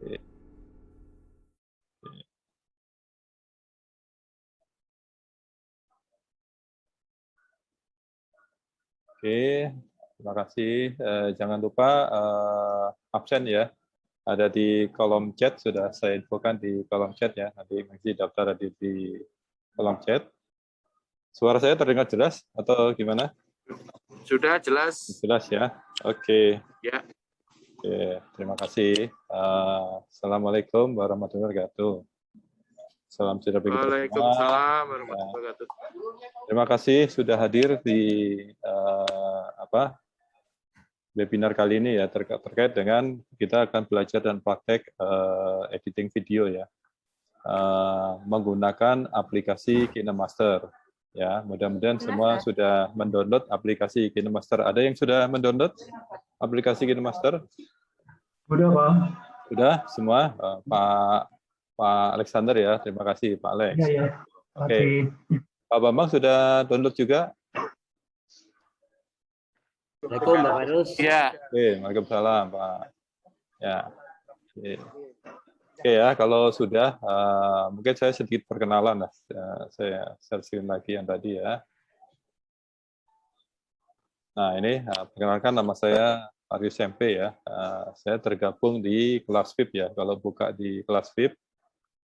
Oke, terima kasih. Jangan lupa absen ya. Ada di kolom chat, sudah saya infokan di kolom chat ya. Nanti mengisi daftar di kolom chat. Suara saya terdengar jelas atau gimana? Sudah jelas. Jelas ya. Oke. Ya. Oke, terima kasih. Assalamualaikum warahmatullahi wabarakatuh. Salam sejahtera bagi kita semua. Waalaikumsalam warahmatullahi wabarakatuh. Terima kasih sudah hadir di webinar kali ini ya, terkait dengan kita akan belajar dan praktek editing video ya, menggunakan aplikasi KineMaster ya. Mudah-mudahan semua sudah mendownload aplikasi KineMaster. Ada yang sudah mendownload aplikasi KineMaster? Sudah, Pak. Sudah semua, Pak Alexander ya. Terima kasih Pak Alex. Iya, ya. Oke. Pak Bambang sudah download juga? Assalamualaikum Pak Farus. Iya. Oke, waalaikumsalam Pak. Ya. Oke ya, kalau sudah, mungkin saya sedikit perkenalan lah. Saya share screen lagi yang tadi ya. Nah ini, perkenalkan nama saya Arius SMP ya. Saya tergabung di kelas VIP ya. Kalau buka di kelas VIP,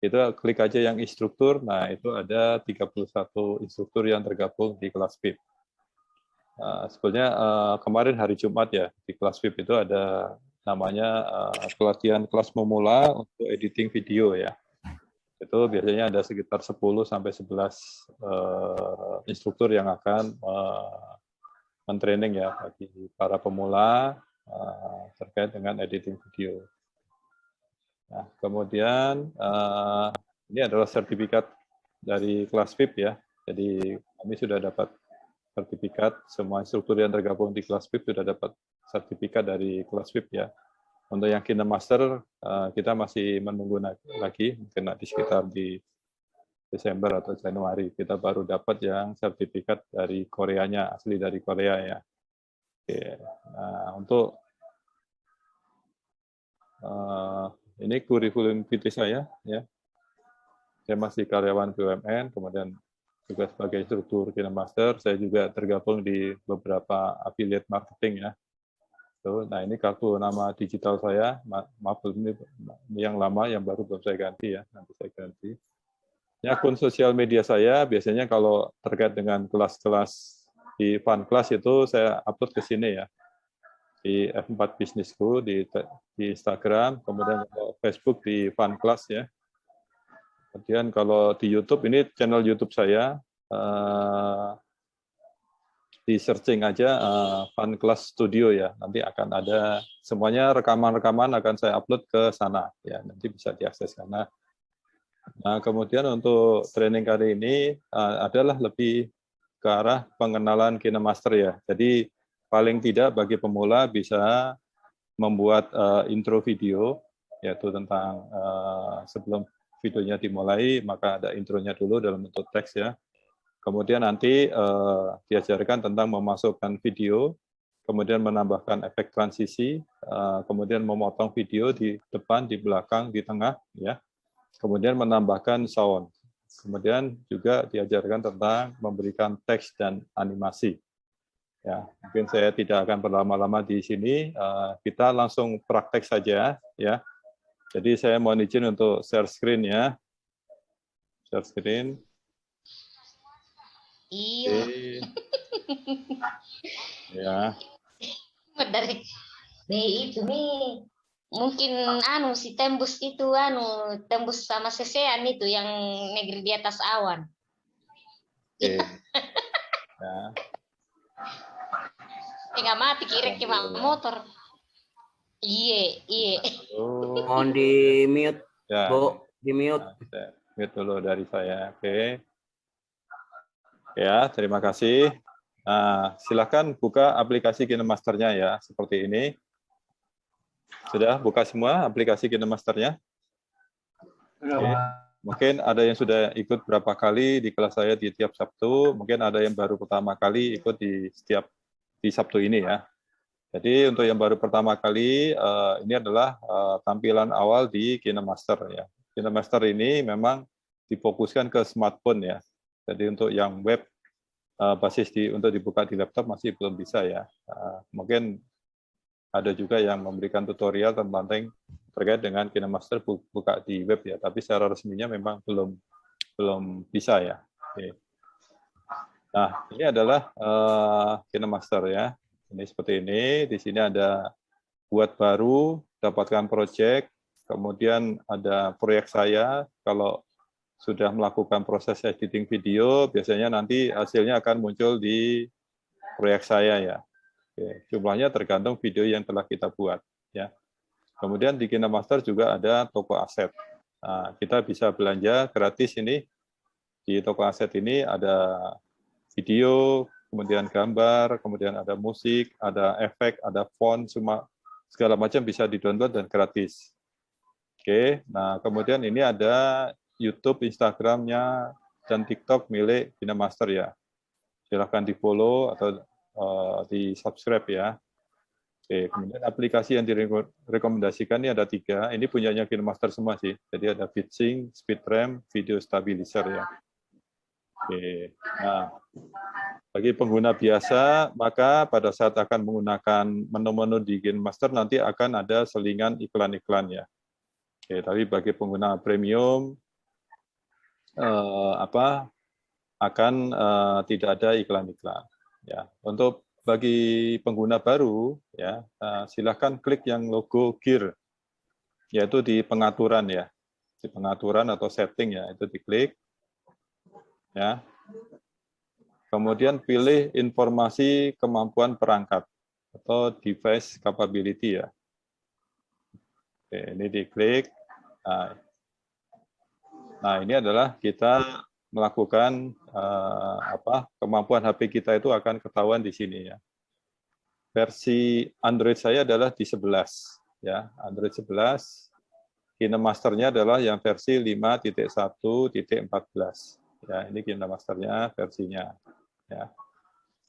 itu klik aja yang instruktur. Nah itu ada 31 instruktur yang tergabung di kelas VIP. Sebetulnya kemarin hari Jumat ya, di kelas VIP itu ada namanya pelatihan kelas memula untuk editing video ya. Itu biasanya ada sekitar 10 sampai 11 instruktur yang akan mentraining ya bagi para pemula terkait dengan editing video. Nah, kemudian ini adalah sertifikat dari kelas VIP ya. Jadi kami sudah dapat sertifikat, semua instruktur yang tergabung di kelas VIP sudah dapat sertifikat dari kelas VIP ya. Untuk yang KineMaster kita masih menunggu lagi, mungkin nanti sekitar di Desember atau Januari kita baru dapat yang sertifikat dari Koreanya, asli dari Korea ya. Oke. Nah, untuk ini kurikulum vitae saya ya. Saya masih karyawan BUMN, kemudian juga sebagai instruktur KineMaster, saya juga tergabung di beberapa affiliate marketing ya. Nah ini kartu nama digital saya, maaf ini yang lama, yang baru belum saya ganti ya, nanti saya ganti. Ini akun sosial media saya, biasanya kalau terkait dengan kelas-kelas di Fun Class itu saya upload ke sini ya, di F4 Bisnisku, di Instagram, kemudian kalau Facebook di Fun Class ya. Kemudian kalau di YouTube, ini channel YouTube saya, di searching aja Fun Class Studio ya, nanti akan ada semuanya, rekaman-rekaman akan saya upload ke sana ya, nanti bisa diakses sana. Nah kemudian untuk training kali ini adalah lebih ke arah pengenalan KineMaster ya, jadi paling tidak bagi pemula bisa membuat intro video, yaitu tentang sebelum videonya dimulai, maka ada intronya dulu dalam bentuk teks ya. Kemudian nanti diajarkan tentang memasukkan video, kemudian menambahkan efek transisi, kemudian memotong video di depan, di belakang, di tengah, ya. Kemudian menambahkan sound. Kemudian juga diajarkan tentang memberikan teks dan animasi. Ya, mungkin saya tidak akan berlama-lama di sini. Kita langsung praktek saja, ya. Jadi saya mohon izin untuk share screen ya. Share screen. Iya. Ya. Dari itu nih mungkin si tembus itu tembus sama sesean itu yang negeri di atas awan. Oke. Ya. Nggak mati kira cuma motor. Iya. Mohon di mute, Ya. Bu, di mute. Nah, mute dulu dari saya. Oke. Ya, terima kasih. Nah, silakan buka aplikasi KineMaster-nya ya, seperti ini. Sudah buka semua aplikasi KineMaster-nya? Oke. Mungkin ada yang sudah ikut berapa kali di kelas saya di tiap Sabtu, mungkin ada yang baru pertama kali ikut di Sabtu ini ya. Jadi untuk yang baru pertama kali, ini adalah tampilan awal di KineMaster ya. KineMaster ini memang difokuskan ke smartphone ya. Jadi untuk yang web basis untuk dibuka di laptop masih belum bisa ya. Mungkin ada juga yang memberikan tutorial tentang terkait dengan KineMaster buka di web ya. Tapi secara resminya memang belum bisa ya. Oke. Nah ini adalah KineMaster ya. Ini seperti ini, di sini ada buat baru, dapatkan project, kemudian ada proyek saya, kalau sudah melakukan proses editing video, biasanya nanti hasilnya akan muncul di proyek saya ya. Oke, jumlahnya tergantung video yang telah kita buat. Ya. Kemudian di KineMaster juga ada toko aset. Nah, kita bisa belanja gratis ini, di toko aset ini ada video, kemudian gambar, kemudian ada musik, ada efek, ada font, semua segala macam bisa di-download dan gratis. Oke, nah kemudian ini ada YouTube, Instagramnya, dan TikTok milik KineMaster ya. Silahkan di-follow atau di-subscribe ya. Oke, kemudian aplikasi yang direkomendasikan ini ada 3. Ini punyanya KineMaster semua sih. Jadi ada VidSync, SpeedRAM, Video Stabilizer ya. Oke, nah bagi pengguna biasa, maka pada saat akan menggunakan menu-menu di KineMaster nanti akan ada selingan iklan-iklan ya. Oke, tapi bagi pengguna premium akan tidak ada iklan-iklan. Ya, untuk bagi pengguna baru ya silakan klik yang logo gear, yaitu di pengaturan ya, di pengaturan atau setting ya, itu diklik ya. Kemudian pilih informasi kemampuan perangkat atau device capability ya. Oke, ini diklik. Nah, ini adalah kita melakukan kemampuan HP kita itu akan ketahuan di sini ya. Versi Android saya adalah di 11 ya, Android 11. KineMaster-nya adalah yang versi 5.1.14. Ya, ini KineMaster-nya versinya. Ya.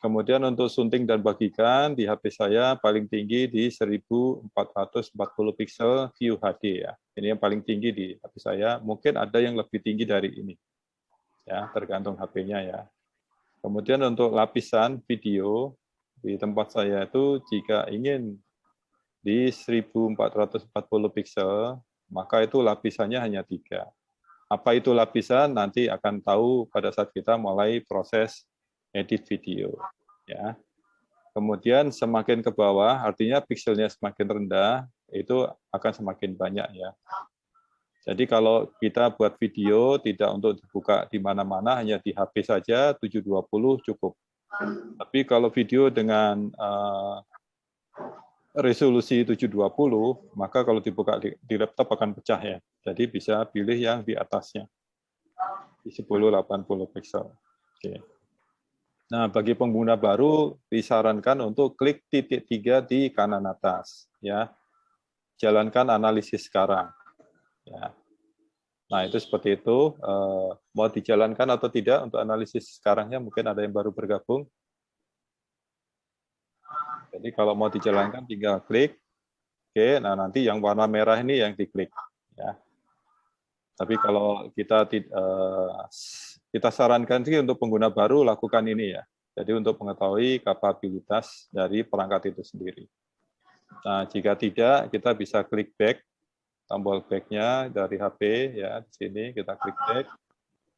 Kemudian untuk sunting dan bagikan di HP saya paling tinggi di 1440 pixel QHD ya. Ini yang paling tinggi di HP saya. Mungkin ada yang lebih tinggi dari ini. Ya, tergantung HP-nya ya. Kemudian untuk lapisan video di tempat saya itu jika ingin di 1440 pixel, maka itu lapisannya hanya 3. Apa itu lapisan nanti akan tahu pada saat kita mulai proses edit video ya. Kemudian semakin ke bawah artinya pixelnya semakin rendah itu akan semakin banyak ya. Jadi kalau kita buat video tidak untuk dibuka di mana-mana, hanya di HP saja 720 cukup. Tapi kalau video dengan resolusi 720, maka kalau dibuka di laptop akan pecah ya. Jadi bisa pilih yang di atasnya di 1080 pixel. Oke. Nah, bagi pengguna baru disarankan untuk klik titik 3 di kanan atas, ya. Jalankan analisis sekarang. Ya. Nah, itu seperti itu. Mau dijalankan atau tidak untuk analisis sekarangnya, mungkin ada yang baru bergabung. Jadi kalau mau dijalankan tinggal klik. Oke, nah nanti yang warna merah ini yang diklik. Ya. Tapi kalau kita sarankan sih untuk pengguna baru lakukan ini ya. Jadi untuk mengetahui kapabilitas dari perangkat itu sendiri. Nah, jika tidak, kita bisa klik back, tombol back-nya dari HP ya, di sini kita klik back.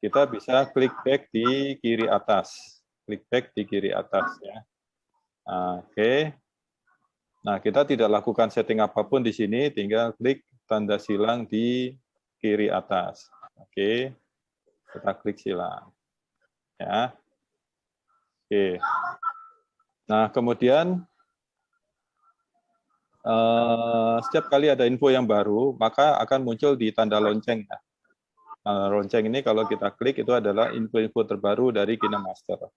Kita bisa klik back di kiri atas. Klik back di kiri atas ya. Nah, oke. Nah, kita tidak lakukan setting apapun di sini, tinggal klik tanda silang di kiri atas. Oke, kita klik silang. Ya. Oke. Nah, kemudian setiap kali ada info yang baru, maka akan muncul di tanda lonceng. Ya. Nah, lonceng ini kalau kita klik itu adalah info-info terbaru dari KineMaster.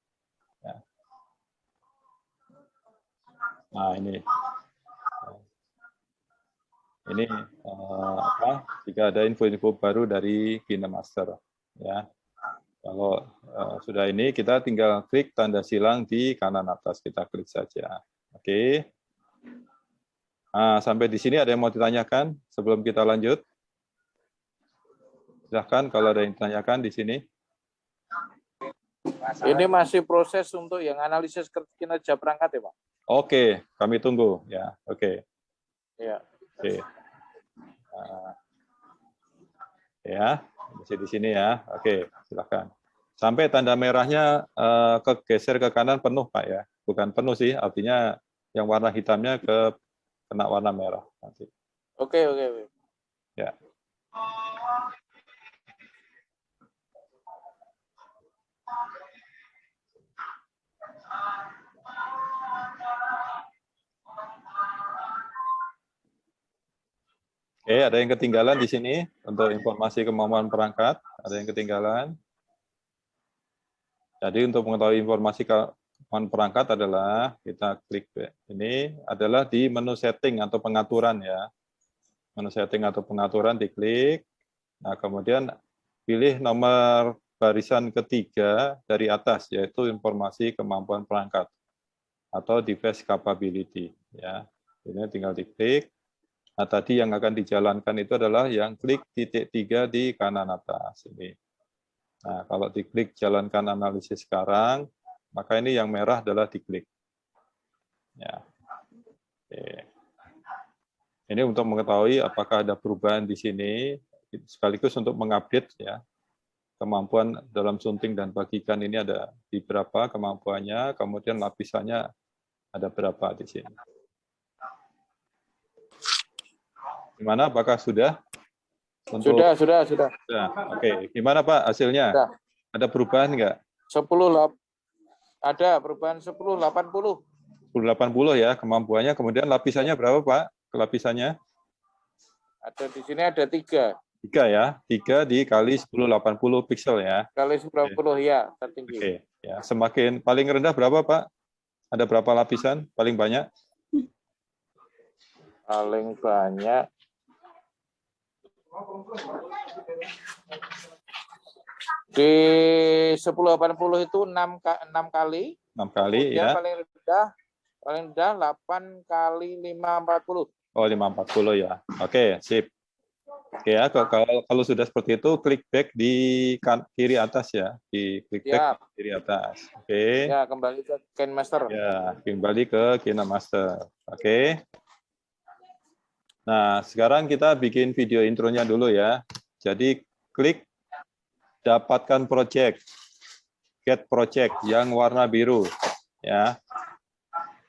Ya. Nah, ini jika ada info-info baru dari KineMaster ya. Kalau sudah ini kita tinggal klik tanda silang di kanan atas, kita klik saja. Oke. Nah, sampai di sini ada yang mau ditanyakan sebelum kita lanjut? Silahkan kalau ada yang ditanyakan di sini. Ini masih proses untuk yang analisis kinerja perangkat ya Pak? Oke, kami tunggu. Ya, oke. Ya. Oke. Nah, ya, masih di sini ya. Oke, silahkan. Sampai tanda merahnya kegeser ke kanan penuh, Pak ya. Bukan penuh sih, artinya yang warna hitamnya kena warna merah nanti. Oke. Ya. Oke, ada yang ketinggalan di sini untuk informasi kemampuan perangkat. Ada yang ketinggalan. Jadi untuk mengetahui informasi kemampuan perangkat adalah kita klik ini adalah di menu setting atau pengaturan ya. Menu setting atau pengaturan diklik. Nah, kemudian pilih nomor barisan ketiga dari atas yaitu informasi kemampuan perangkat atau device capability ya. Ini tinggal diklik. Nah, tadi yang akan dijalankan itu adalah yang klik titik 3 di kanan atas ini. Nah, kalau diklik jalankan analisis sekarang, maka ini yang merah adalah diklik. Ya. Oke. Ini untuk mengetahui apakah ada perubahan di sini, sekaligus untuk mengupdate ya kemampuan dalam sunting dan bagikan ini ada di berapa kemampuannya, kemudian lapisannya ada berapa di sini. Gimana? Apakah sudah? Sudah. Sudah. Oke. Gimana Pak hasilnya? Sudah. Ada perubahan nggak? 10 ada perubahan 1080. 1080 ya kemampuannya. Kemudian lapisannya berapa Pak? Lapisannya? Ada di sini ada 3. 3 ya. 3 dikali 1080 pixel ya. Kali 90 ya tertinggi. Oke. Ya. Semakin paling rendah berapa Pak? Ada berapa lapisan? Paling banyak? Paling banyak di 1080 itu 6 kali. 6 kali ya. Paling rendah 8 kali 540. Oh, 540 ya. Oke, sip. Oke ya, kalau sudah seperti itu klik back di kiri atas ya, di klik back di kiri atas. Oke. Ya, kembali ke KineMaster. Ya, kembali ke KineMaster. Oke. Nah, sekarang kita bikin video intronya dulu ya. Jadi klik dapatkan project, get project yang warna biru ya.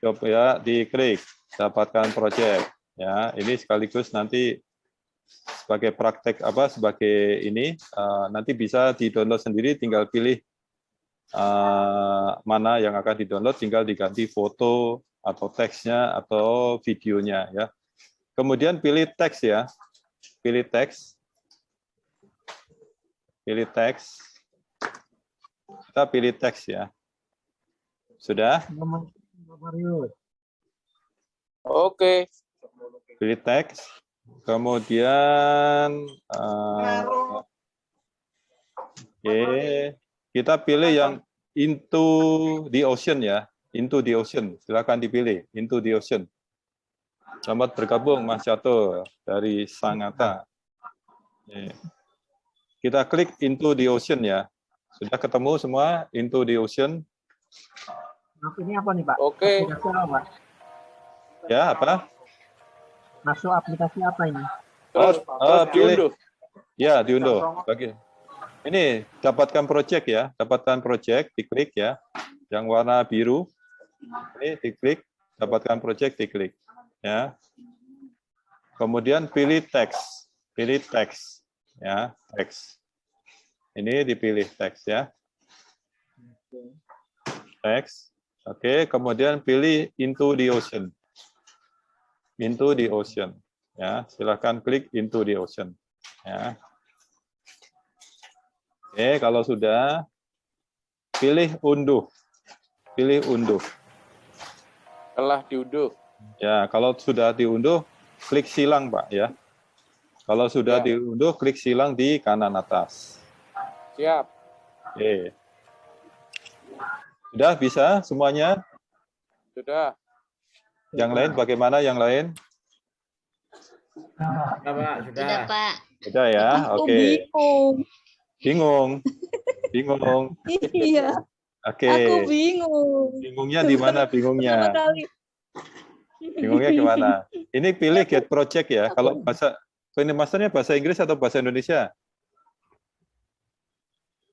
Coba ya diklik dapatkan project ya. Ini sekaligus nanti sebagai praktek sebagai ini nanti bisa di-download sendiri, tinggal pilih mana yang akan di-download, tinggal diganti foto atau teksnya atau videonya ya. Kemudian pilih teks ya, pilih teks, kita pilih teks ya. Sudah? Oke. Pilih teks, kemudian kita pilih yang into the ocean ya, into the ocean. Silakan dipilih into the ocean. Selamat bergabung Mas Catur dari Sangatta. Kita klik into the ocean ya. Sudah ketemu semua into the ocean? Ini apa nih Pak? Oke. Aplikasi apa? Ya, apa? Masuk aplikasi apa ini? Terus pilih. diunduh. Ya, diunduh. Ini dapatkan project ya, dapatkan project, diklik ya. Yang warna biru. Ini diklik, dapatkan project, diklik. Ya. Kemudian pilih teks ya, teks. Ini dipilih teks ya. Teks. Oke, kemudian pilih into the ocean. Into the ocean. Ya, silakan klik into the ocean. Ya. Oke, kalau sudah pilih unduh. Pilih unduh. Telah diunduh. Ya, kalau sudah diunduh, klik silang, Pak, ya. Kalau sudah diunduh, klik silang di kanan atas. Siap. Oke. Sudah bisa semuanya? Sudah. Yang lain bagaimana yang lain? Sudah, Pak. Sudah, Sudah. Pak. Sudah ya, Aku oke. bingung. Bingung, bingung. Iya, Oke. aku bingung. Bingungnya di mana Pertama bingungnya? kali. Bingungnya gimana? Ini pilih get project ya. Kalau bahasa masternya bahasa Inggris atau bahasa Indonesia?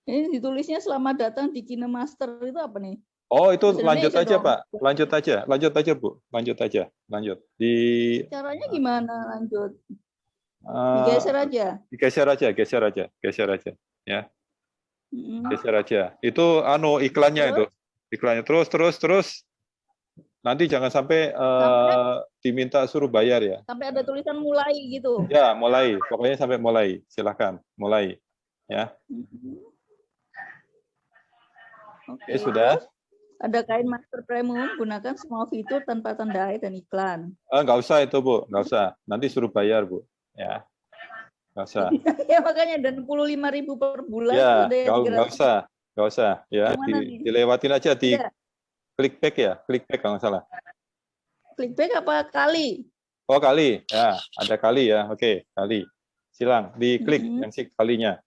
Ini ditulisnya selamat datang di KineMaster itu apa nih? Oh, itu Bahasa lanjut Indonesia aja, dong. Pak. Lanjut aja, Bu. Lanjut aja. Lanjut. Caranya gimana lanjut? eh, Digeser aja. geser aja. Ya, Mm-mm. geser aja. Itu iklannya itu. Iklannya terus. Nanti jangan sampai diminta suruh bayar ya. Sampai ada tulisan mulai gitu. Ya, mulai. Pokoknya sampai mulai. Silahkan, mulai. Ya. Mm-mm. Oke, sudah. Terus ada kain master premium gunakan semua fitur tanpa tanda air dan iklan. Nggak usah itu, Bu. Nggak usah. Nanti suruh bayar, Bu. Ya. Nggak usah. Ya makanya dan 65.000 per bulan Ya, itu ada yang nggak gratis. usah. Nggak usah. Ya, Yang mana nih? dilewatin aja di Ada. klik back ya. Klik back kalau nggak salah. Clickback apa kali? Oh, kali. Ya, ada kali ya. Oke, kali. Silang, diklik Mm-mm. yang si kalinya.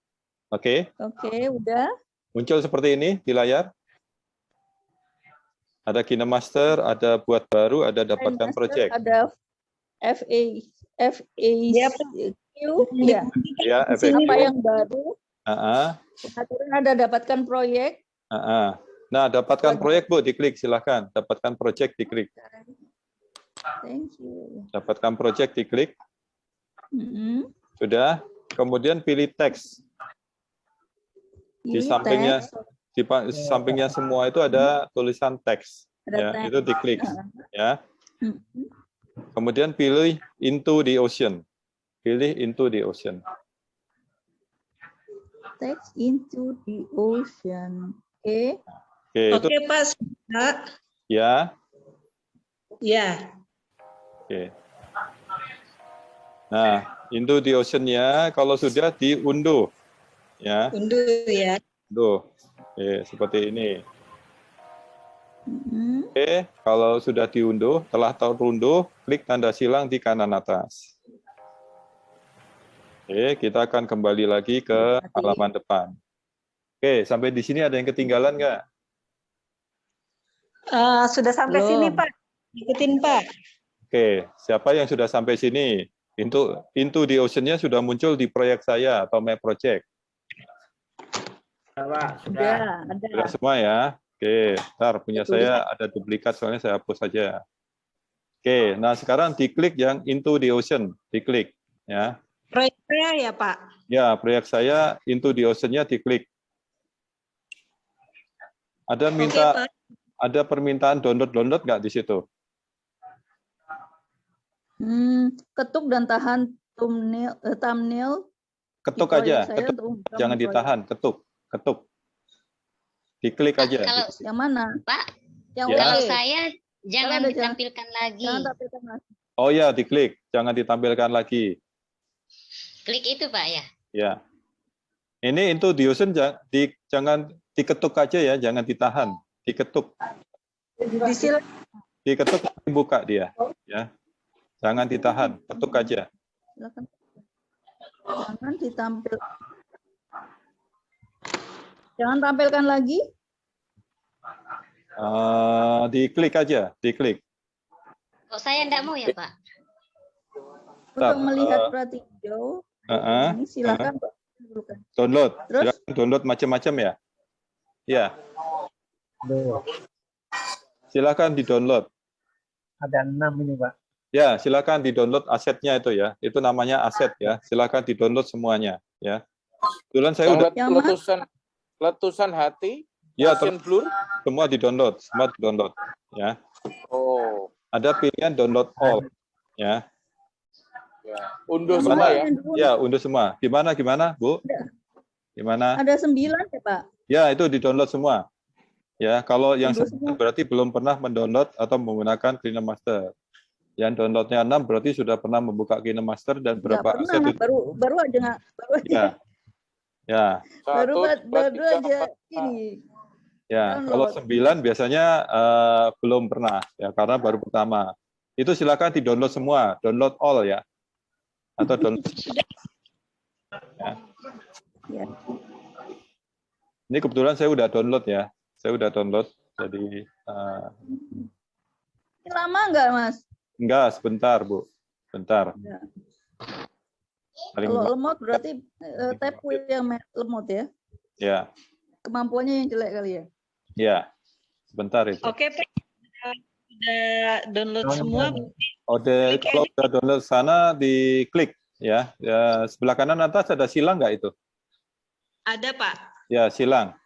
Oke. Oke, udah. Muncul seperti ini di layar. Ada KineMaster, ada buat baru, ada dapatkan Master, project. ada FAQ, Iya, ya. Ya, Apa FAQ. yang baru? Ah, Pengaturan ada dapatkan proyek. Nah, dapatkan proyek, Bu, diklik silakan. Dapatkan project diklik. Thank you. Dapatkan project diklik. Mm-mm. Sudah. Kemudian pilih teks. Di Ini sampingnya teks, sampingnya semua itu ada tulisan teks. ada Ya, teks. itu diklik. Ya. Mm-mm. Kemudian pilih into the ocean. Pilih into the ocean. Text into the ocean. Oke. Oke, itu Oke, Pak. Sudah. ya. Ya. Oke. Nah, into the ocean-nya kalau sudah diunduh. Ya, Unduh ya. unduh. Oke, seperti ini. Mm-mm. Oke, kalau sudah diunduh, telah terunduh, klik tanda silang di kanan atas. Oke, kita akan kembali lagi ke halaman depan. Oke, sampai di sini ada yang ketinggalan nggak? Sudah sampai Belum. sini, Pak. Ikutin, Pak. Oke, siapa yang sudah sampai sini? Into the ocean-nya sudah muncul di proyek saya atau My Project. Sudah, Pak. Sudah. Sudah, ada. Sudah semua ya? Oke, ntar punya saya ada duplikat soalnya saya hapus saja. Oke, nah sekarang diklik yang into the ocean, diklik ya. Proyek saya ya, Pak. Ya, proyek saya into the ocean-nya diklik. Ada Pak. ada permintaan download nggak di situ? Ketuk dan tahan thumbnail. Ketuk di proyek aja, saya ketuk, untuk membuka jangan proyek. ditahan, ketuk. Diklik Pak, aja. kalau Yang mana? Pak, Yang Ya. kalau WA. saya jangan ada ditampilkan lagi. Jangan tampilkan lagi. Oh ya, diklik, jangan ditampilkan lagi. Klik itu, Pak ya. Ya. Ini into the ocean jangan diketuk aja ya, jangan ditahan, diketuk. Diketuk dibuka dia, ya. Jangan ditahan, ketuk aja. Silakan. Jangan ditampil. Jangan tampilkan lagi. Diklik aja, diklik. Kok saya enggak mau ya, Pak? Bentar, Untuk melihat Pratidjo, ini silakan Pak. Download, Terus? silakan download macam-macam ya. Ya. Silakan di-download. Ada 6 ini, Pak. Ya, silakan di-download asetnya itu ya. Itu namanya aset ya. Silakan di-download semuanya ya. Kebetulan saya udah Yang mana? letusan hati, ya ocean blur. semua di-download, ya. Oh, Ada pilihan download all ya. ya. Unduh Yang semua mana ya. yang dulu? Ya, unduh semua. Gimana, Bu? Gimana? Ada 9 ya, Pak? Ya, itu di-download semua. Ya, kalau yang Unduh 9 berarti belum pernah mendownload atau menggunakan KineMaster. Yang downloadnya 6 berarti sudah pernah membuka KineMaster dan Nggak berapa pernah, aset itu. baru aja nggak, baru aja, Ya. Ya, baru, Satu, dua, baru tiga, aja empat. ini. ya. Kalau Download. 9 biasanya belum pernah ya karena baru pertama. Itu silakan di-download semua, download all ya. Atau download. Ya. Ya. Ini kebetulan saya udah download ya. Saya udah download. Jadi Ini lama nggak, Mas? enggak, sebentar, Bu. Bentar. Ya. Paling Kalau lemot berarti tabku yang lemot ya? ya. Kemampuannya yang jelek kali ya? Ya. Sebentar itu. Oke, Pak. Udah download semua. Kalau udah download sana diklik ya. Ya, sebelah kanan atas ada silang nggak itu? Ada, Pak. Ya, silang.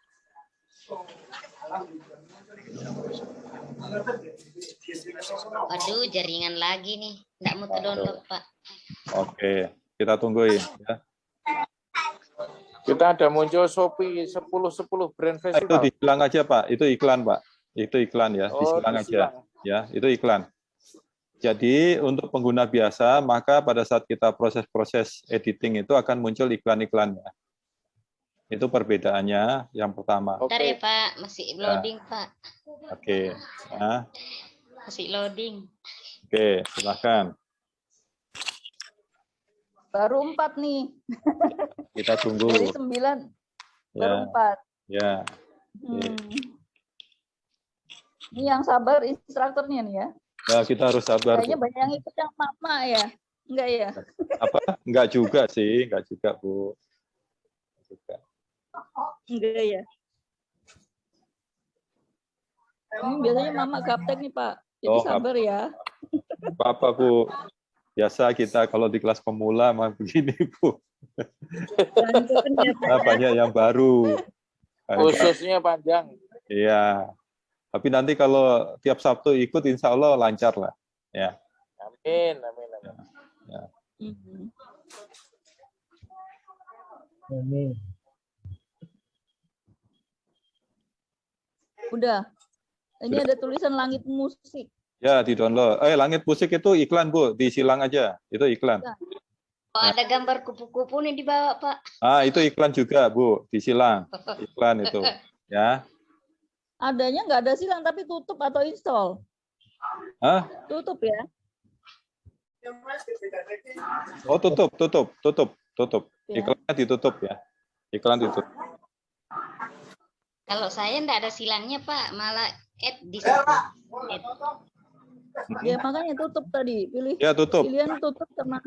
Waduh, jaringan lagi nih. Nggak mau download, Pak. Oke, kita tungguin ya. Kita ada muncul Shopee 10 brand Itu festival. disilang aja, Pak. Itu iklan, Pak. Itu iklan ya, Oh, disilang aja. disilang. Ya, itu iklan. Jadi untuk pengguna biasa, maka pada saat kita proses-proses editing itu akan muncul iklan-iklannya. Itu perbedaannya yang pertama. Oke. Bentar ya, Pak. Masih loading, Pak. Oke. Ya. Masih loading. Oke, silakan. Baru 4 nih. Kita tunggu. Dari 9 baru Ya, 4. ya. Ini yang sabar instrukturnya nih ya. Ya, kita harus sabar. Kayaknya Bu. banyak yang ikut yang mama ya. Enggak ya? Apa? Enggak juga sih, enggak juga, Bu. Juga. Enggak ya. Ini biasanya mama gaptek nih, Pak. Jadi Oh, sabar ya. Apa, Bu? Biasa kita kalau di kelas pemula mah begini, Bu. Nah, banyak yang baru. Khususnya panjang. Iya. Tapi nanti kalau tiap Sabtu ikut, insya Allah lancar lah. Ya. Amin, amin, amin. Ya. Udah. Ini Sudah. ada tulisan langit musik. Ya, di-download. Langit musik itu iklan, Bu. Disilang aja. Itu iklan. Oh, ada gambar kupu-kupu nih di bawah, Pak. Itu iklan juga, Bu. Disilang. Iklan itu. Ya. Adanya nggak ada silang tapi tutup atau install. Hah? Tutup ya. Oh, tutup. Ya. Iklannya ditutup ya. Iklan ditutup. Kalau saya nggak ada silangnya, Pak. Malah add di situ. Add. Ya makanya tutup tadi. Ya, tutup. Pilihan tutup sama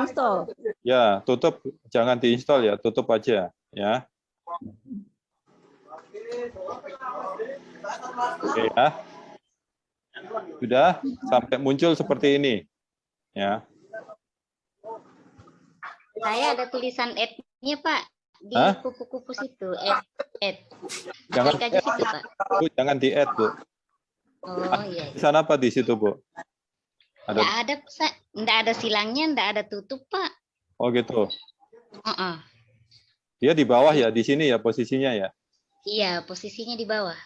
install. Ya, tutup. Jangan diinstal ya. Tutup aja. Ya. Oke ya. Sudah sampai muncul seperti ini. Ya. Saya ada tulisan add-nya, Pak. Di Hah? kupu-kupu situ. Add. Jangan Klik aja situ, Pak. Bu, jangan di-add, Bu. Oh, iya. Di sana apa di situ, Bu? Ada. Nggak ada silangnya, nggak ada tutup, Pak. Oh, gitu. Heeh. Dia di bawah ya, di sini ya posisinya ya. Iya, posisinya di bawah.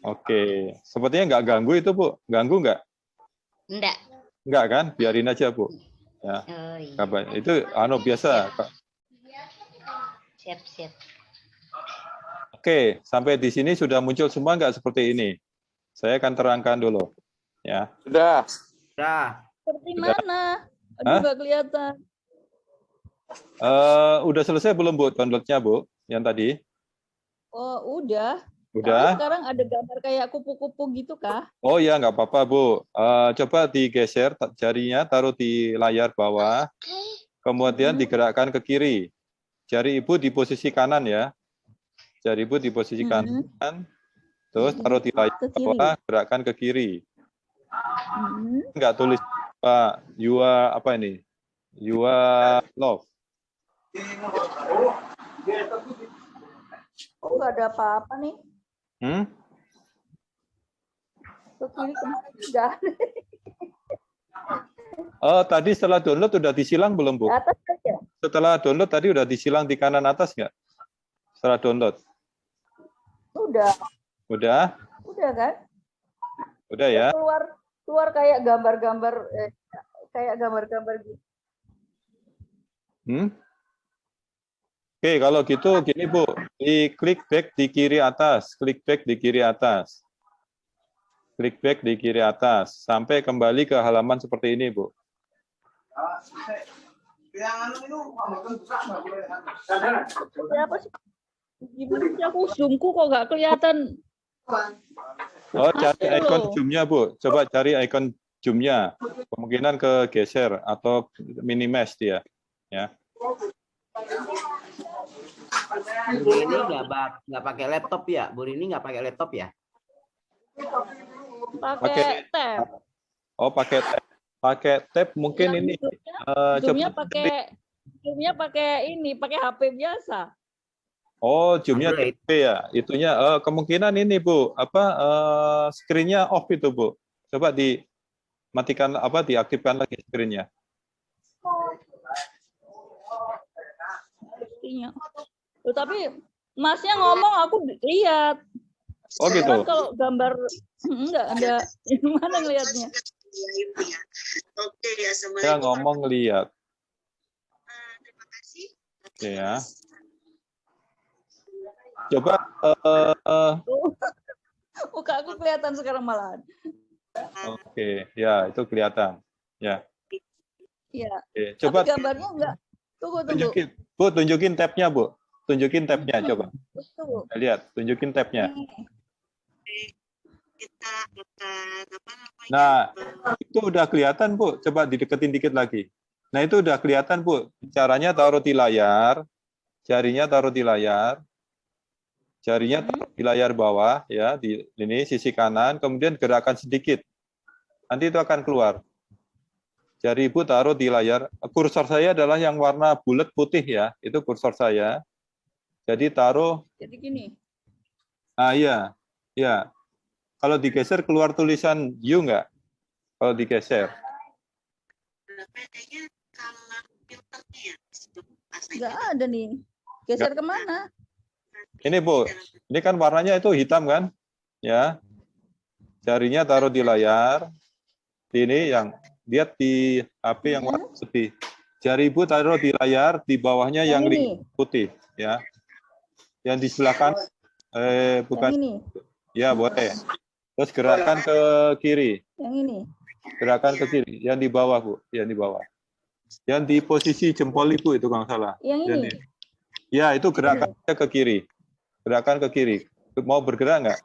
Oke. Sepertinya nggak ganggu itu, Bu. Ganggu nggak? Nggak. Nggak kan? Biarin aja, Bu. Ya. Oh, iya. Kabar. Itu biasa. Siap. Oke, sampai di sini sudah muncul semua nggak seperti ini? Saya akan terangkan dulu. Ya. Sudah. Dah. Seperti Udah. mana? Hah? Aduh nggak kelihatan. Udah selesai belum, Bu, downloadnya, Bu? Yang tadi? Oh udah. Tapi Udah? sekarang ada gambar kayak kupu-kupu gitu kah? Oh ya, nggak apa-apa, Bu. Coba digeser jarinya, taruh di layar bawah, kemudian digerakkan ke kiri. Jari Ibu di posisi kanan ya. Jari Ibu di posisi kanan, terus taruh di layar Ke kiri. bawah, gerakkan ke kiri. Hmm. Nggak tulis Pak, you are apa ini? You are love. Oh nggak ada apa-apa nih. Ke kiri kemana? Nggak ada. Tadi setelah download udah disilang belum, Bu? Di atas saja. Setelah download tadi udah disilang di kanan atas nggak? Setelah download. Udah. Udah? Udah kan? Udah ya? Keluar kayak gambar-gambar gitu. Oke, kalau gitu gini, Bu. Klik back di kiri atas. Klik back di kiri atas. Klik back di kiri atas sampai kembali ke halaman seperti ini, Bu. Siapa sih? Gimana sih aku zoomku kok nggak kelihatan? Oh, cari Itu ikon loh. zoom-nya, Bu. Coba cari ikon zoom-nya. Kemungkinan kegeser atau minimize dia. Ya. Bu Rini nggak pakai laptop ya? Bu Rini nggak pakai laptop ya? Pakai tab. Oh, pakai tab. Pakai tab mungkin Yang ini. zoomnya Coba. pakai ini, pakai HP biasa. Oh, zoom-nya Android. TP ya. Itunya kemungkinan ini, Bu. Screen-nya off itu, Bu. Coba dimatikan diaktifkan lagi screen-nya. Pastinya. Loh, tapi Masnya ngomong aku lihat. Oh, gitu. Cuman kalau gambar enggak ada mana ngelihatnya. Oke, Saya assalamualaikum. ngomong lihat. Terima kasih. Oke ya. Coba Muka aku kelihatan sekarang malahan. oke, ya itu kelihatan. Ya. Iya. Oke, Tapi coba gambarnya enggak. Tunggu. tunjukin. Bu, tunjukin tabnya, Bu. Tunjukin tabnya coba. Tunggu. Kita lihat, tunjukin tabnya. Kita akan apa namanya? Nah, itu udah kelihatan, Bu. Coba dideketin dikit lagi. Nah, itu udah kelihatan, Bu. Caranya taruh di layar, jarinya taruh di layar. Jarinya taruh di layar bawah ya, di ini sisi kanan, kemudian gerakan sedikit. Nanti itu akan keluar. Jari Ibu taruh di layar. Kursor saya adalah yang warna bulat putih ya, itu kursor saya. Jadi taruh. Jadi gini. Ah iya, ya. Kalau digeser keluar tulisan U nggak? Kalau digeser. Bedanya kalau filternya Enggak ada nih. Geser kemana? Ini Bu, ini kan warnanya itu hitam kan? Ya. Jarinya taruh di layar. Ini yang lihat di HP yang warna putih. Jari Ibu taruh di layar, di bawahnya yang ini. putih ya. Yang di sebelah kanan bukan. Yang ini. Ya, boleh. Terus gerakan ke kiri. Yang ini. Gerakan ke kiri. Yang di bawah, Bu. Yang di bawah. Yang di posisi jempol Ibu itu kalau nggak salah. Yang ini. Ya, itu gerakannya ke kiri. Gerakan ke kiri. Mau bergerak nggak?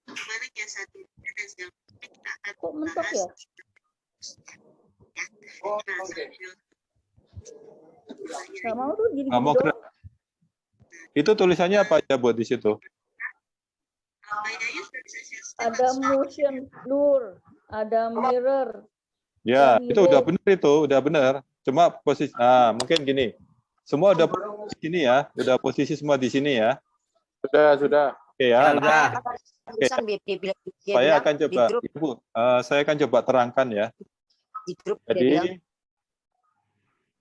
mana yang satu dan sedang kita akan Kok mentok ya? Nggak mau tuh gini. Nggak mau gerak. Itu tulisannya apa aja buat di situ? Ada motion blur, ada mirror. Ya, Yang itu udah benar itu, udah benar. Cuma posisi, mungkin gini. Semua udah posisi sini ya, udah posisi semua di sini ya. Sudah. Oke ya. Sudah. Saya akan coba, Ibu, saya akan coba terangkan ya. Jadi,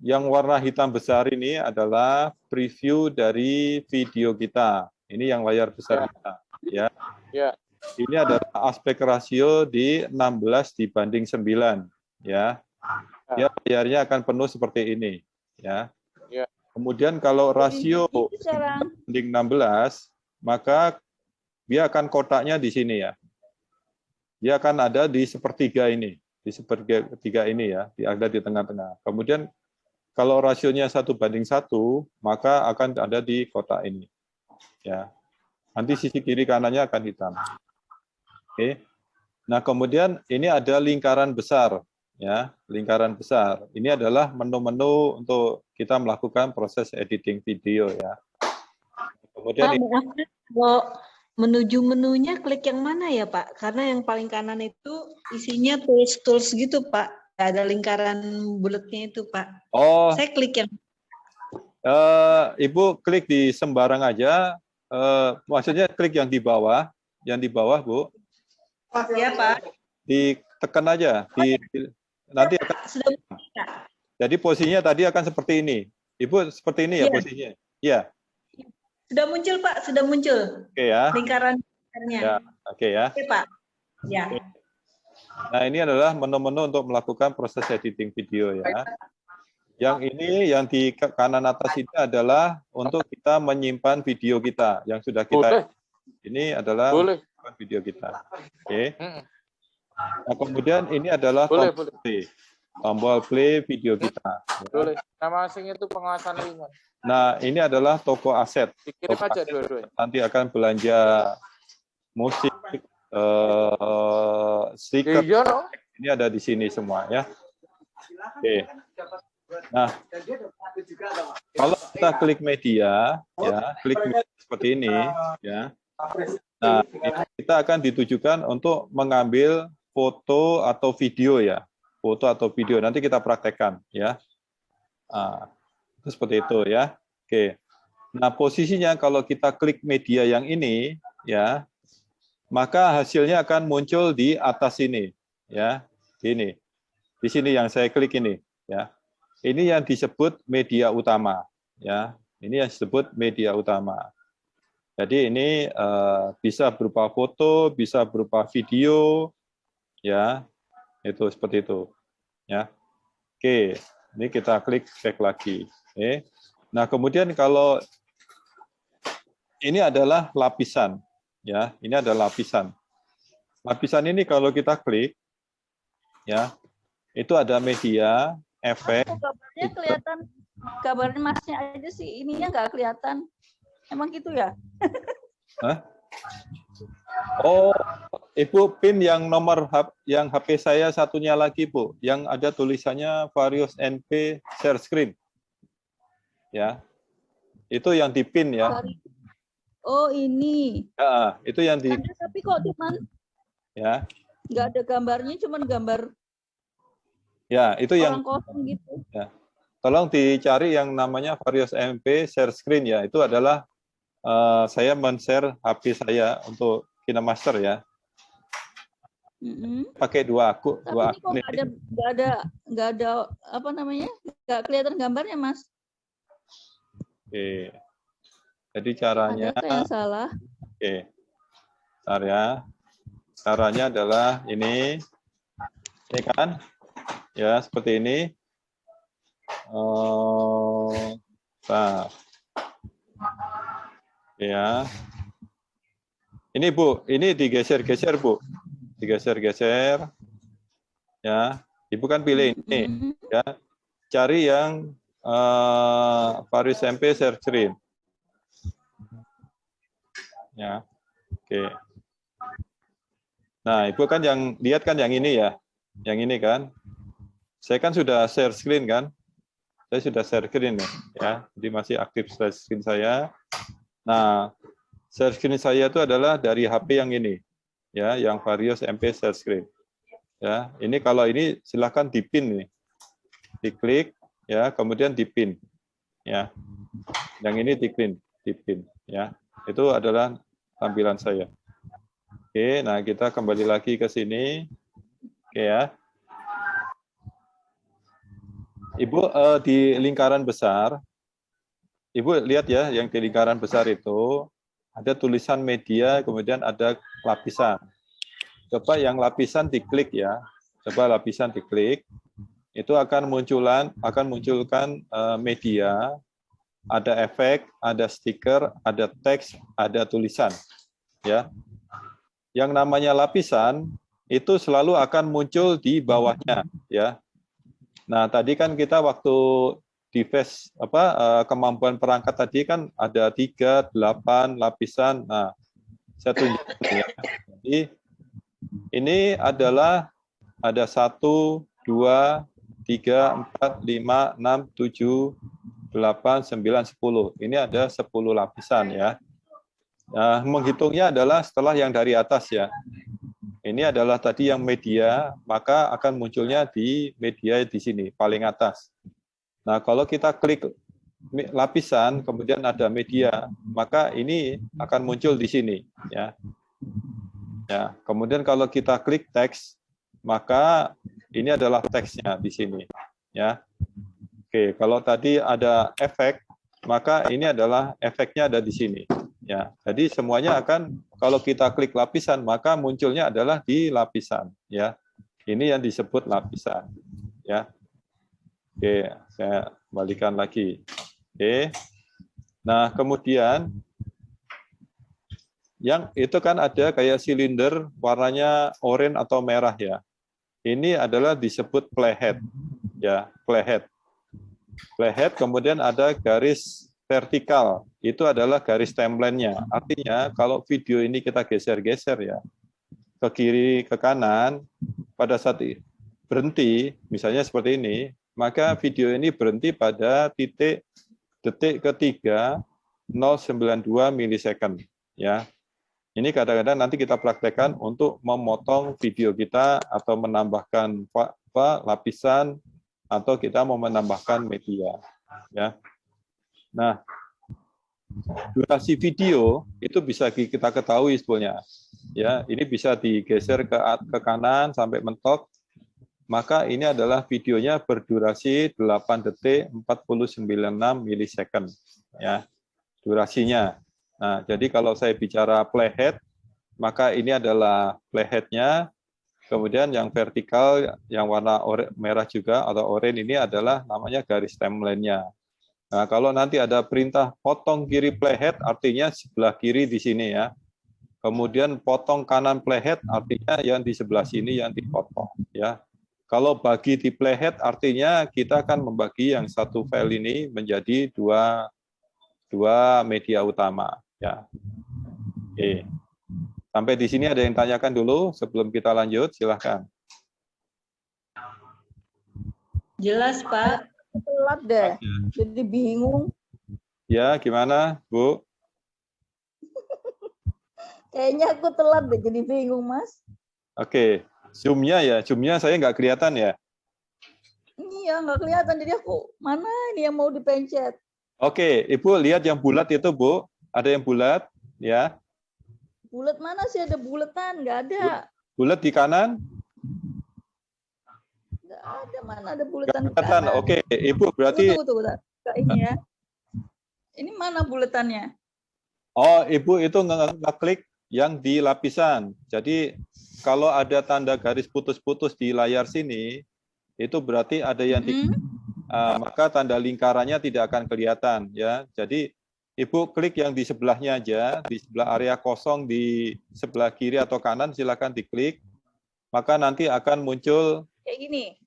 yang warna hitam besar ini adalah preview dari video kita. Ini yang layar besar kita, ya. Ya. Ini adalah aspek rasio di 16 dibanding 9, ya. Ya, layarnya akan penuh seperti ini, ya. Ya. Kemudian kalau rasio dibanding 16, maka dia akan kotaknya di sini ya. Dia akan ada di sepertiga ini, di sepertiga ini ya, ada di tengah-tengah. Kemudian kalau rasionya 1:1, maka akan ada di kotak ini. Ya. Nanti sisi kiri kanannya akan hitam. Oke. Nah, kemudian ini ada lingkaran besar ya, lingkaran besar. Ini adalah menu-menu untuk kita melakukan proses editing video ya. Kemudian Kalau menuju menunya klik yang mana ya Pak? Karena yang paling kanan itu isinya tools gitu Pak. Ada lingkaran bulatnya itu Pak. Oh, Saya klik yang Ibu klik di sembarang aja. Maksudnya klik yang di bawah Bu. ya Pak. Ditekan aja. Nanti akan, Sudah jadi posisinya tadi akan seperti ini. Ibu seperti ini ya Iya. posisinya. Iya. sudah muncul Pak, sudah muncul Oke ya. lingkarannya. Ya. Oke ya. Oke Pak. Ya. Nah, ini adalah menu-menu untuk melakukan proses editing video ya. Yang ini yang di kanan atas ini adalah untuk kita menyimpan video kita yang sudah kita. Boleh. Ini adalah Boleh. video kita. Oke. Nah, kemudian ini adalah Boleh, tombol play video kita. Boleh. Nama asing itu pengawasan lingkungan. Nah, ini adalah toko aset. Dikirim aja dua-duanya. Nanti akan belanja musik, stiker. Iya, no? Ini ada di sini semua ya. Oke. Nah, kalau kita klik media, ya, klik media seperti ini, ya. Nah, ini kita akan ditujukan untuk mengambil foto atau video ya, foto atau video. Nanti kita praktekkan ya. Nah, itu seperti itu ya. Oke. Nah, posisinya kalau kita klik media yang ini, ya, maka hasilnya akan muncul di atas ini, ya, ini, di sini yang saya klik ini, ya. Ini yang disebut media utama, ya. Ini yang disebut media utama. Jadi ini bisa berupa foto, bisa berupa video, ya, itu seperti itu, ya. Oke, ini kita klik back lagi. Oke. Nah, kemudian kalau ini adalah lapisan, ya, ini adalah lapisan. Lapisan ini kalau kita klik, ya, itu ada media, efek. Gambarnya kelihatan, gambarnya masnya aja sih, ininya nggak kelihatan. Emang gitu ya? Hah? Oh, Ibu pin yang nomor yang HP saya satunya lagi, Bu, yang ada tulisannya Varios NP share screen. Ya. Itu yang dipin ya. Oh, ini. Ya, itu yang di Ada, tapi kok cuman ya. nggak ada gambarnya, cuman gambar Ya, itu yang orang kosong gitu. ya. Tolong dicari yang namanya Varios MP share screen ya. Itu adalah saya men-share HP saya untuk KineMaster ya. Pakai dua akun. Tapi ini kok nggak ada apa namanya? Nggak kelihatan gambarnya, Mas. Oke. Jadi caranya Ada yang salah. Oke. Bentar ya. Caranya adalah ini kan? Ya, seperti ini. Nah. Ya. Ini Bu, ini digeser-geser Bu. Digeser-geser. Ya. Ibu kan pilih ini ya. Cari yang Varios MP share screen. Ya. Oke. Nah, Ibu kan yang lihat kan yang ini ya. Yang ini kan. Saya kan sudah share screen kan. Saya sudah share screen ya. Jadi masih aktif share screen saya. Nah, share screen saya itu adalah dari HP yang ini. Ya, yang Varios MP share screen. Ya, ini kalau ini silahkan dipin nih. Diklik ya, kemudian dipin. Ya. Yang ini dipin ya. Itu adalah tampilan saya. Oke, nah kita kembali lagi ke sini. Oke ya. Ibu di lingkaran besar, Ibu lihat ya, yang di lingkaran besar itu ada tulisan media, kemudian ada lapisan. Coba yang lapisan diklik ya. Coba lapisan diklik. Itu akan munculkan media, ada efek, ada stiker, ada teks, ada tulisan. Ya. Yang namanya lapisan itu selalu akan muncul di bawahnya, ya. Nah, tadi kan kita waktu device kemampuan perangkat tadi kan ada 3, 8 lapisan. Nah, saya tunjukkan ya. Jadi ini adalah ada 1, 2, 3, 4, 5, 6, 7, 8, 9, 10. Ini ada 10 lapisan ya. Nah, menghitungnya adalah setelah yang dari atas ya. Ini adalah tadi yang media, maka akan munculnya di media di sini, paling atas. Nah, kalau kita klik lapisan, kemudian ada media, maka ini akan muncul di sini. Ya. Ya. Kemudian kalau kita klik teks, maka ini adalah teksnya di sini. Ya. Oke, kalau tadi ada efek, maka ini adalah efeknya ada di sini. Ya, jadi semuanya akan kalau kita klik lapisan maka munculnya adalah di lapisan. Ya, ini yang disebut lapisan. Ya, oke, saya kembalikan lagi. Oke, nah kemudian yang itu kan ada kayak silinder warnanya oranye atau merah ya. Ini adalah disebut playhead ya, playhead. Playhead kemudian ada garis vertikal, itu adalah garis timeline-nya. Artinya kalau video ini kita geser-geser ya, ke kiri, ke kanan, pada saat berhenti, misalnya seperti ini, maka video ini berhenti pada detik ketiga 092 milisecond. Ya, ini kadang-kadang nanti kita praktekkan untuk memotong video kita atau menambahkan lapisan atau kita mau menambahkan media. Ya. Nah, durasi video itu bisa kita ketahui sebetulnya. Ya, ini bisa digeser ke kanan sampai mentok. Maka ini adalah videonya berdurasi 8 detik 49,6 milisecond. Ya, durasinya. Nah, jadi kalau saya bicara playhead, maka ini adalah playhead-nya. Kemudian yang vertikal, yang warna merah juga atau oranye ini adalah namanya garis timeline-nya. Nah, kalau nanti ada perintah potong kiri playhead, artinya sebelah kiri di sini ya. Kemudian potong kanan playhead, artinya yang di sebelah sini yang dipotong ya. Kalau bagi di playhead, artinya kita akan membagi yang satu file ini menjadi dua media utama ya. Oke. Sampai di sini ada yang tanyakan dulu sebelum kita lanjut, silahkan. Jelas, Pak. Telat deh. Jadi bingung. Ya, gimana, Bu? Kayaknya aku telat deh, jadi bingung, Mas. Oke, zoom-nya ya, zoom-nya saya nggak kelihatan ya. Iya, nggak kelihatan. Jadi aku, mana ini yang mau dipencet? Oke, Ibu lihat yang bulat itu, Bu. Ada yang bulat, ya. Bulat mana sih? Ada bulatan? Nggak ada. Bulat di kanan? Nggak ada. Mana ada bulatan di Kelihatan. kanan? Oke, Ibu berarti... Tunggu. Nggak ini ya. Ini mana bulatannya? Oh, Ibu itu ngeklik yang di lapisan. Jadi kalau ada tanda garis putus-putus di layar sini, itu berarti ada yang maka tanda lingkarannya tidak akan kelihatan ya. Jadi Ibu klik yang di sebelahnya aja, di sebelah area kosong di sebelah kiri atau kanan silakan diklik. Maka nanti akan muncul Kayak gini.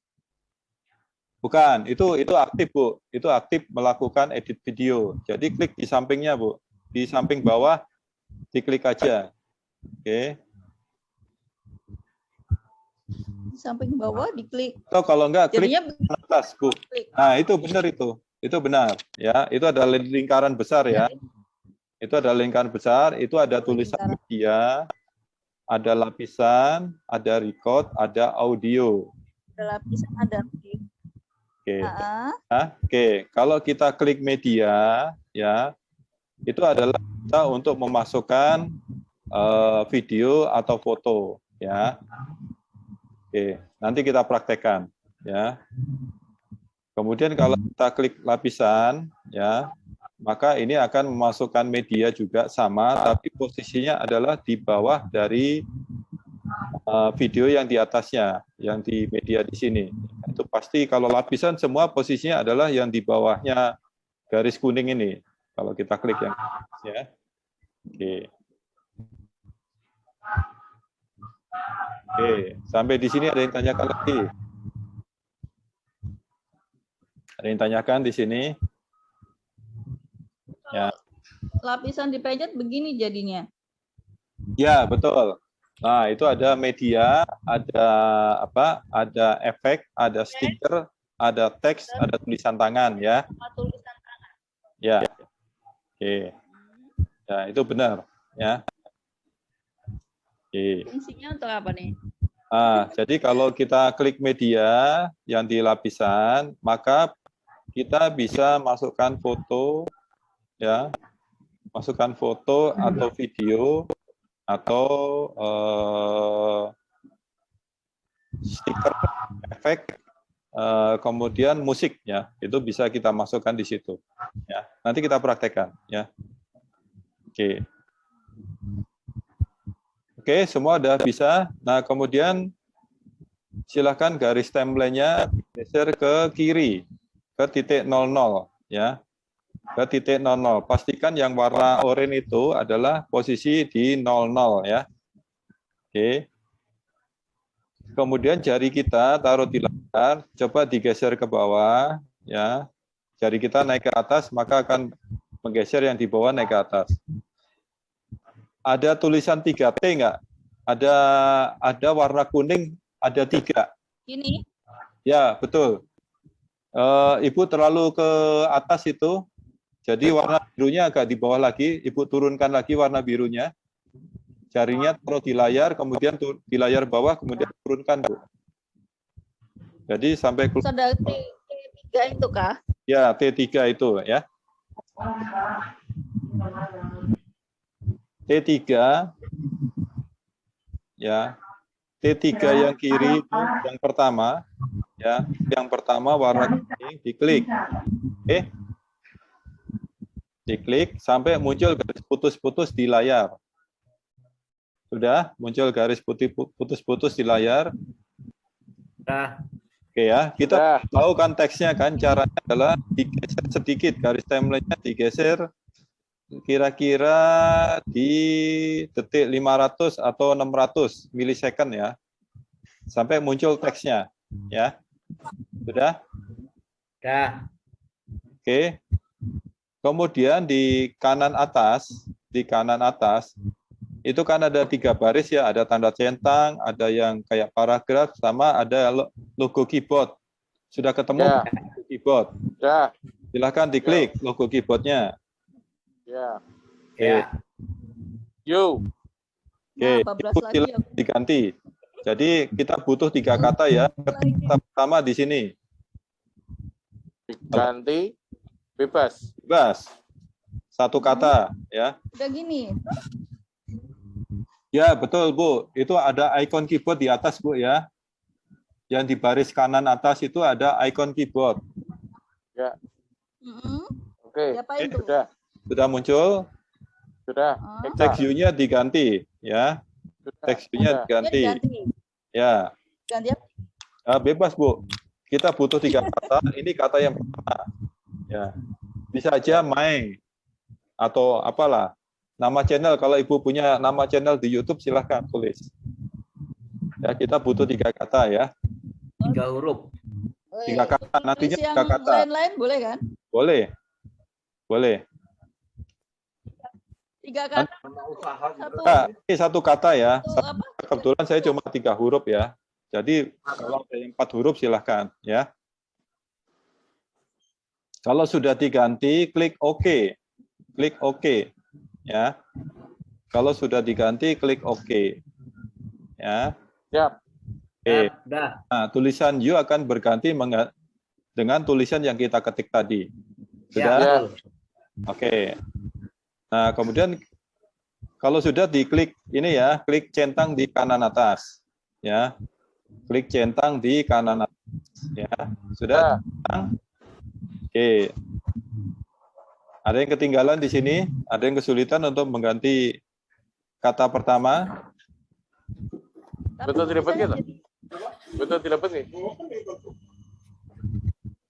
bukan, itu aktif, Bu. Itu aktif melakukan edit video. Jadi klik di sampingnya, Bu. Di samping bawah diklik aja. Oke. Di samping bawah diklik. Atau kalau enggak klik Jadinya ke atas, Bu. Nah, itu benar itu. Itu benar ya. Itu ada lingkaran besar ya. Itu ada lingkaran besar, itu ada tulisan media, ada lapisan, ada record, ada audio. ada lapisan, ada. Oke. Nah, oke. Kalau kita klik media ya, itu adalah kita untuk memasukkan video atau foto ya. Oke, nanti kita praktekkan ya. Kemudian kalau kita klik lapisan ya, maka ini akan memasukkan media juga sama, tapi posisinya adalah di bawah dari video yang di atasnya, yang di media di sini. Itu pasti kalau lapisan semua posisinya adalah yang di bawahnya garis kuning ini. Kalau kita klik yang ya. Oke. Oke, sampai di sini ada yang tanyakan lagi. Ada yang tanyakan di sini? Ya. Lapisan dipencet begini jadinya. Ya, betul. Nah, itu ada media, ada apa? Ada efek, ada stiker, ada teks, ada tulisan tangan ya. Tulisan tangan. Ya. Oke. Ya, itu benar ya. Oke. Fungsinya untuk apa nih? Jadi kalau kita klik media yang di lapisan, maka kita bisa masukkan foto ya, masukkan foto atau video atau stiker, efek, kemudian musik ya, itu bisa kita masukkan di situ ya. Nanti kita praktekkan ya. Oke. Oke, semua udah bisa. Nah, kemudian silakan garis timeline-nya geser ke kiri, ke titik 00 ya. ke titik 00. Pastikan yang warna oranye itu adalah posisi di 00 ya. Oke. Kemudian jari kita taruh di layar, coba digeser ke bawah ya. Jari kita naik ke atas, maka akan menggeser yang di bawah naik ke atas. Ada tulisan 3T enggak? Ada warna kuning, ada 3. Ini. Ya, betul. Ibu terlalu ke atas itu, jadi warna birunya agak di bawah lagi, Ibu turunkan lagi warna birunya. Jarinya taruh di layar, kemudian di layar bawah, kemudian turunkan, Bu. Jadi sampai keluar. Sudah T3 itu kah? Ya, T3 itu ya. T3 ya. T3 yang kiri itu yang pertama ya. Yang pertama warna kuning, diklik. Oke. Diklik sampai muncul garis putus-putus di layar. Sudah muncul garis putih putus-putus di layar. Nah, Oke ya, kita tahu kan teksnya kan, caranya adalah digeser sedikit, garis timeline-nya digeser kira-kira di detik 500 atau 600 milisecond ya, sampai muncul teksnya ya. Sudah? dah. Oke. Kemudian di kanan atas itu kan ada 3 baris ya, ada tanda centang, ada yang kayak paragraf, sama ada logo keyboard. Sudah ketemu logo keyboard? Ya. Silahkan diklik logo keyboardnya. Ya. Oke. Yo. Oke, Nah, bablas itu lagi silahkan aku. diganti. Jadi kita butuh 3 kata ya. Kata pertama di sini. Diganti bebas. Bebas. 1 kata ya. Udah gini. Ya, betul, Bu. Itu ada icon keyboard di atas, Bu, ya. Yang di baris kanan atas itu ada icon keyboard. Ya. Oke. Diapain tuh? Sudah. Sudah muncul? Sudah. Text view-nya diganti, ya. Text view-nya diganti. Ya. Ganti apa? Bebas, Bu. Kita butuh 3 kata. Ini kata yang pertama. Ya. Bisa aja my atau apalah. Nama channel, kalau Ibu punya nama channel di YouTube, silahkan tulis. Ya, kita butuh 3 kata ya. 3 huruf. 3 kata, nantinya Tulis yang 3 kata. lain-lain boleh kan? Boleh. Boleh. 3 kata. Nah, ini 1 kata ya. Satu apa? Kebetulan saya cuma 3 huruf ya. Jadi kalau ada yang 4 huruf silahkan ya. Kalau sudah diganti, klik OK. Klik OK. Ya. Kalau sudah diganti, klik OK. Ya. Siap. Oke. Udah. Nah, tulisan you akan berganti dengan tulisan yang kita ketik tadi. Sudah? Ya. Oke. Nah, kemudian kalau sudah diklik ini ya, klik centang di kanan atas. Ya. Klik centang di kanan atas. Ya. Sudah? Oke. Ada yang ketinggalan di sini? Ada yang kesulitan untuk mengganti kata pertama? Betul tidak begitu? Betul tidak begitu?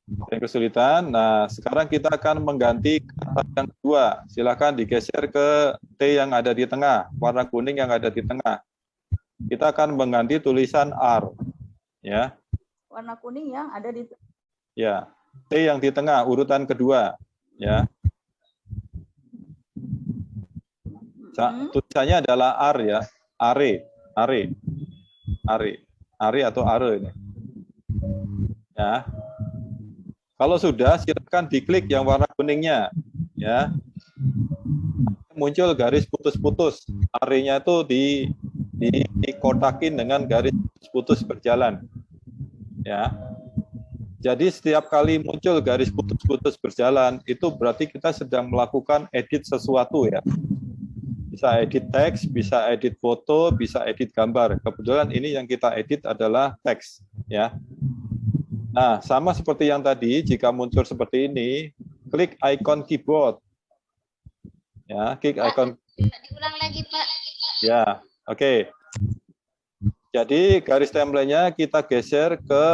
Ada yang kesulitan. Nah, sekarang kita akan mengganti kata yang kedua. Silakan digeser ke T yang ada di tengah, warna kuning yang ada di tengah. Kita akan mengganti tulisan R. Ya. Warna kuning yang ada di Ya. T yang di tengah, urutan kedua. Ya. Tulisannya adalah R ya. Are atau are ini. Ya. Kalau sudah, silakan diklik yang warna kuningnya. Ya. Muncul garis putus-putus. Are-nya itu dikotakin dengan garis putus berjalan. Ya. Jadi setiap kali muncul garis putus-putus berjalan, itu berarti kita sedang melakukan edit sesuatu ya. Bisa edit teks, bisa edit foto, bisa edit gambar. Kebetulan ini yang kita edit adalah teks ya. Nah, sama seperti yang tadi, jika muncul seperti ini, klik icon keyboard. Ya, klik icon. Diulang lagi, Pak. Ya, oke. Jadi garis template-nya kita geser ke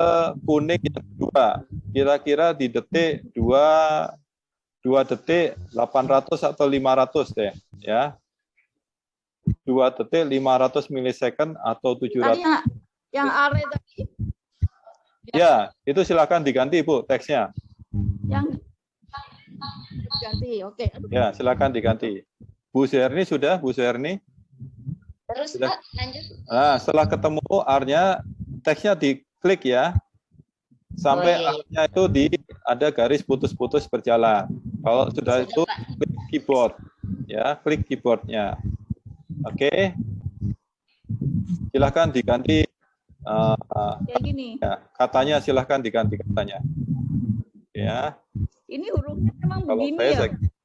kuning yang kedua. Kira-kira di detik 2 2 detik 800 atau 500 deh, ya. 2 detik 500 milisecond atau 700. Tadi yang are tadi Ya, itu silakan diganti Bu teksnya. yang ganti. Oke. Ya, silakan diganti. Bu Suherni sudah, Bu Suherni. Terus Sudah. Pak, lanjut. Nah, setelah ketemu R-nya, teksnya diklik ya. Sampai Oh, iya. akhirnya itu ada garis putus-putus berjalan. Kalau sudah itu Pak. klik keyboard, ya, klik keyboardnya. Oke, silahkan diganti Kayak gini. ya, katanya, silahkan diganti katanya. Ya, Ini hurufnya memang kalau begini saya, ya.